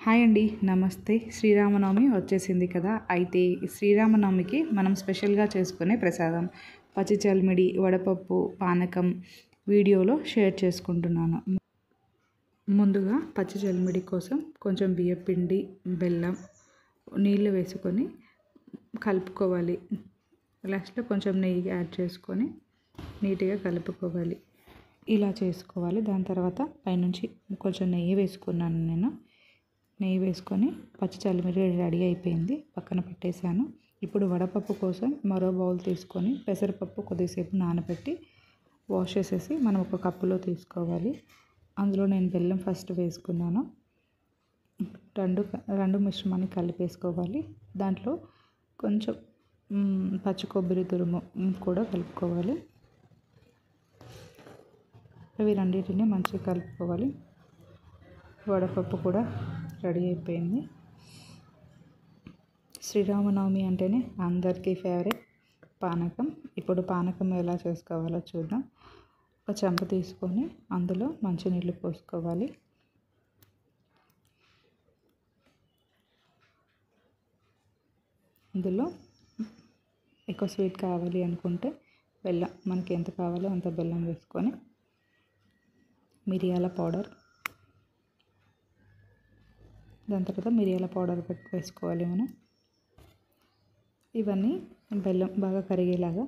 Hi అండి, నమస్తే. శ్రీరామనవమి వచ్చేసింది కదా. అయితే శ్రీరామనవమికి మనం స్పెషల్గా చేసుకునే ప్రసాదం పచ్చి చల్మిడి, వడపప్పు, పానకం వీడియోలో షేర్ చేసుకుంటున్నాను. ముందుగా పచ్చి చల్మిడి కోసం కొంచెం బియ్యపిండి, బెల్లం, నీళ్ళు వేసుకొని కలుపుకోవాలి. లాస్ట్లో కొంచెం నెయ్యి యాడ్ చేసుకొని నీట్గా కలుపుకోవాలి. ఇలా చేసుకోవాలి. దాని తర్వాత పైనుంచి కొంచెం నెయ్యి వేసుకున్నాను నేను. నెయ్యి వేసుకొని పచ్చి చల్లిమిడి రెడీ అయిపోయింది, పక్కన పెట్టేశాను. ఇప్పుడు వడపప్పు కోసం మరో బౌల్ తీసుకొని పెసరపప్పు కొద్దిసేపు నానబెట్టి వాష్ చేసేసి మనం ఒక కప్పులో తీసుకోవాలి. అందులో నేను బెల్లం ఫస్ట్ వేసుకున్నాను. రెండు మిశ్రమాన్ని కలిపేసుకోవాలి. దాంట్లో కొంచెం పచ్చి కొబ్బరి తురుము కూడా కలుపుకోవాలి. అవి రెండింటిని మంచిగా కలుపుకోవాలి. వడపప్పు కూడా రెడీ అయిపోయింది. శ్రీరామనవమి అంటేనే అందరికీ ఫేవరెట్ పానకం. ఇప్పుడు పానకం ఎలా చేసుకోవాలో చూద్దాం. ఒక చెంప తీసుకొని అందులో మంచినీళ్ళు పోసుకోవాలి. అందులో ఎక్కువ స్వీట్ కావాలి అనుకుంటే బెల్లం, మనకి ఎంత కావాలో అంత బెల్లం వేసుకొని మిరియాల పౌడర్, దాని తర్వాత మిరియాల పౌడర్ వేసుకోవాలి మనం. ఇవన్నీ బెల్లం బాగా కరిగేలాగా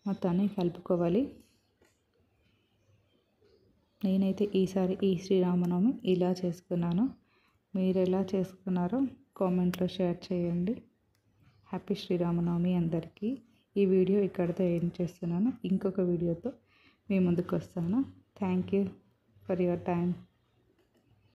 మొత్తాన్ని కలుపుకోవాలి. నేనైతే ఈసారి ఈ శ్రీరామనవమి ఇలా చేసుకున్నాను. మీరు ఎలా చేసుకున్నారో కామెంట్లో షేర్ చేయండి. హ్యాపీ శ్రీరామనవమి అందరికీ. ఈ వీడియో ఇక్కడితో ఎండ్ చేస్తున్నాను. ఇంకొక వీడియోతో మీ ముందుకు వస్తాను. Thank you for your time.